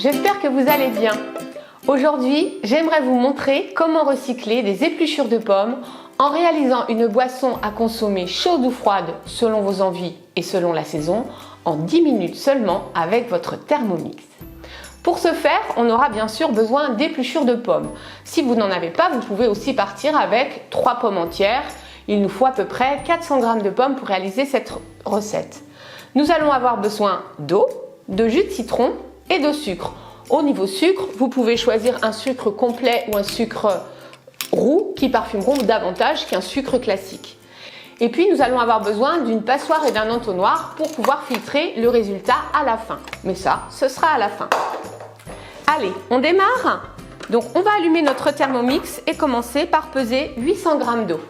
j'espère que vous allez bien. Aujourd'hui, j'aimerais vous montrer comment recycler des épluchures de pommes en réalisant une boisson à consommer chaude ou froide selon vos envies et selon la saison en 10 minutes seulement avec votre Thermomix. Pour ce faire, on aura bien sûr besoin d'épluchures de pommes. Si vous n'en avez pas, vous pouvez aussi partir avec 3 pommes entières. Il nous faut à peu près 400 g de pommes pour réaliser cette recette. Nous allons avoir besoin d'eau, de jus de citron et de sucre. Au niveau sucre, vous pouvez choisir un sucre complet ou un sucre roux qui parfumeront davantage qu'un sucre classique. Et puis nous allons avoir besoin d'une passoire et d'un entonnoir pour pouvoir filtrer le résultat à la fin. Mais ça, ce sera à la fin. Allez, on démarre. Donc on va allumer notre Thermomix et commencer par peser 800 g d'eau.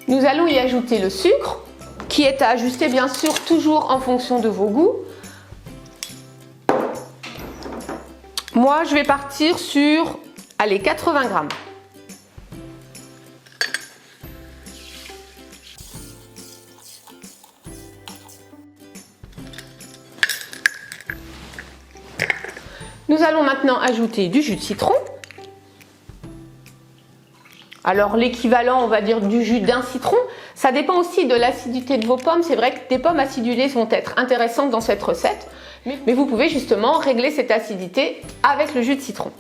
Nous allons y ajouter le sucre, qui est à ajuster bien sûr toujours en fonction de vos goûts. Moi, je vais partir sur, allez, 80 g. Nous allons maintenant ajouter du jus de citron. Alors l'équivalent, on va dire, du jus d'un citron. Ça dépend aussi de l'acidité de vos pommes. C'est vrai que des pommes acidulées vont être intéressantes dans cette recette. Mais vous pouvez justement régler cette acidité avec le jus de citron.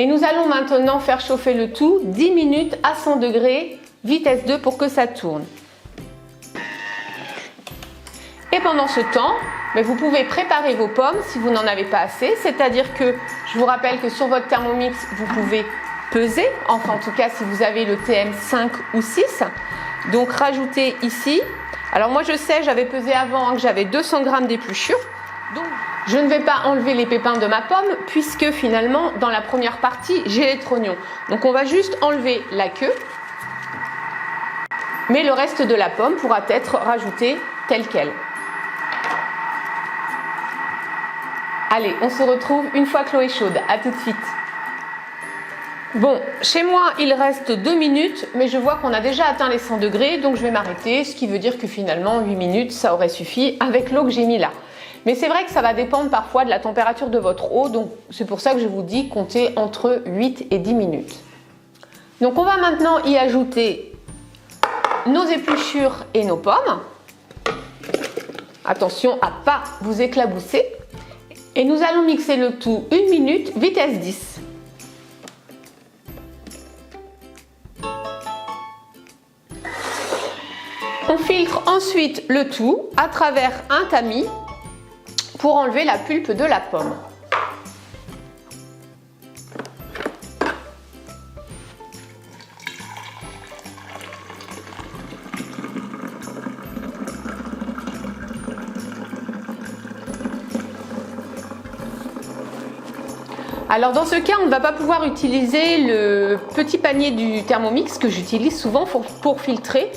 Et nous allons maintenant faire chauffer le tout 10 minutes à 100 degrés, vitesse 2 pour que ça tourne. Et pendant ce temps, vous pouvez préparer vos pommes si vous n'en avez pas assez. C'est-à-dire que, je vous rappelle que sur votre Thermomix, vous pouvez peser, enfin en tout cas si vous avez le TM 5 ou 6. Donc rajoutez ici. Alors moi je sais, j'avais pesé avant que j'avais 200 g d'épluchures. Donc je ne vais pas enlever les pépins de ma pomme puisque finalement dans la première partie j'ai les trognons. Donc on va juste enlever la queue. Mais le reste de la pomme pourra être rajouté tel quel. Allez, on se retrouve une fois que l'eau est chaude. À tout de suite. Bon, chez moi, il reste 2 minutes, mais je vois qu'on a déjà atteint les 100 degrés, donc je vais m'arrêter, ce qui veut dire que finalement, 8 minutes, ça aurait suffi avec l'eau que j'ai mis là. Mais c'est vrai que ça va dépendre parfois de la température de votre eau, donc c'est pour ça que je vous dis comptez entre 8 et 10 minutes. Donc on va maintenant y ajouter nos épluchures et nos pommes. Attention à ne pas vous éclabousser. Et nous allons mixer le tout 1 minute, vitesse 10. On filtre ensuite le tout à travers un tamis pour enlever la pulpe de la pomme. Alors dans ce cas, on ne va pas pouvoir utiliser le petit panier du Thermomix que j'utilise souvent pour filtrer.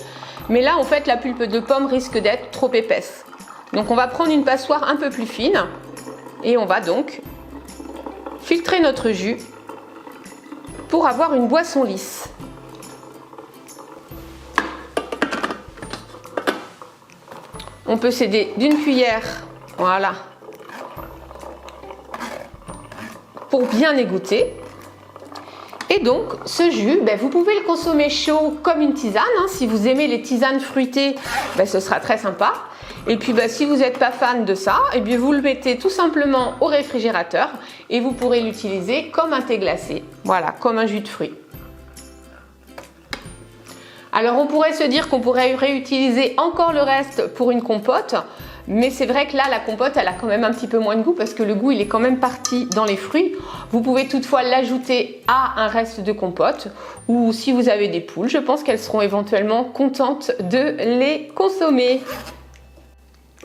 Mais là, en fait, la pulpe de pomme risque d'être trop épaisse. Donc on va prendre une passoire un peu plus fine et on va donc filtrer notre jus pour avoir une boisson lisse. On peut s'aider d'une cuillère, voilà, pour bien égoutter. Et donc ce jus, vous pouvez le consommer chaud comme une tisane. Si vous aimez les tisanes fruitées, ce sera très sympa. Et puis si vous n'êtes pas fan de ça, vous le mettez tout simplement au réfrigérateur et vous pourrez l'utiliser comme un thé glacé. Voilà, comme un jus de fruits. Alors on pourrait se dire qu'on pourrait réutiliser encore le reste pour une compote. Mais c'est vrai que là, la compote, elle a quand même un petit peu moins de goût parce que le goût, il est quand même parti dans les fruits. Vous pouvez toutefois l'ajouter à un reste de compote ou si vous avez des poules, je pense qu'elles seront éventuellement contentes de les consommer.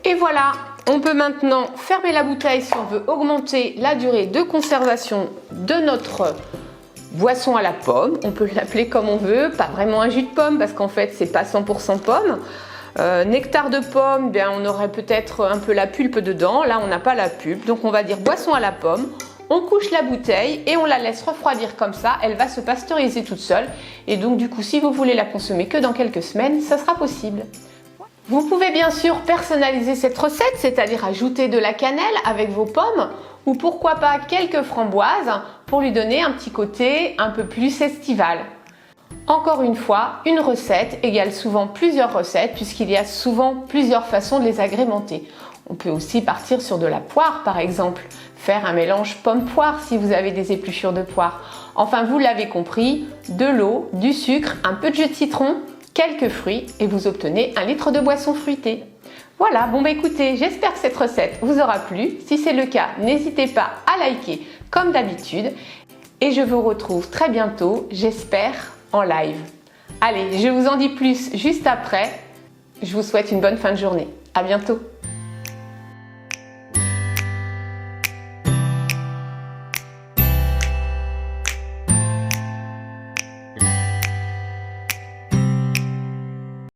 Et voilà, on peut maintenant fermer la bouteille si on veut augmenter la durée de conservation de notre boisson à la pomme. On peut l'appeler comme on veut, pas vraiment un jus de pomme parce qu'en fait, c'est pas 100% pomme. Nectar de pomme, on aurait peut-être un peu la pulpe dedans. Là, on n'a pas la pulpe. Donc, on va dire boisson à la pomme. On couche la bouteille et on la laisse refroidir comme ça, elle va se pasteuriser toute seule et donc du coup si vous voulez la consommer que dans quelques semaines, ça sera possible. Vous pouvez bien sûr personnaliser cette recette, c'est-à-dire ajouter de la cannelle avec vos pommes ou pourquoi pas quelques framboises pour lui donner un petit côté un peu plus estival. Encore une fois, une recette égale souvent plusieurs recettes puisqu'il y a souvent plusieurs façons de les agrémenter. On peut aussi partir sur de la poire par exemple, faire un mélange pomme-poire si vous avez des épluchures de poire. Enfin vous l'avez compris, de l'eau, du sucre, un peu de jus de citron, quelques fruits et vous obtenez 1 litre de boisson fruitée. Voilà, bon bah écoutez, j'espère que cette recette vous aura plu. Si c'est le cas, n'hésitez pas à liker comme d'habitude et je vous retrouve très bientôt, j'espère, en live. Allez, je vous en dis plus juste après. Je vous souhaite une bonne fin de journée. À bientôt.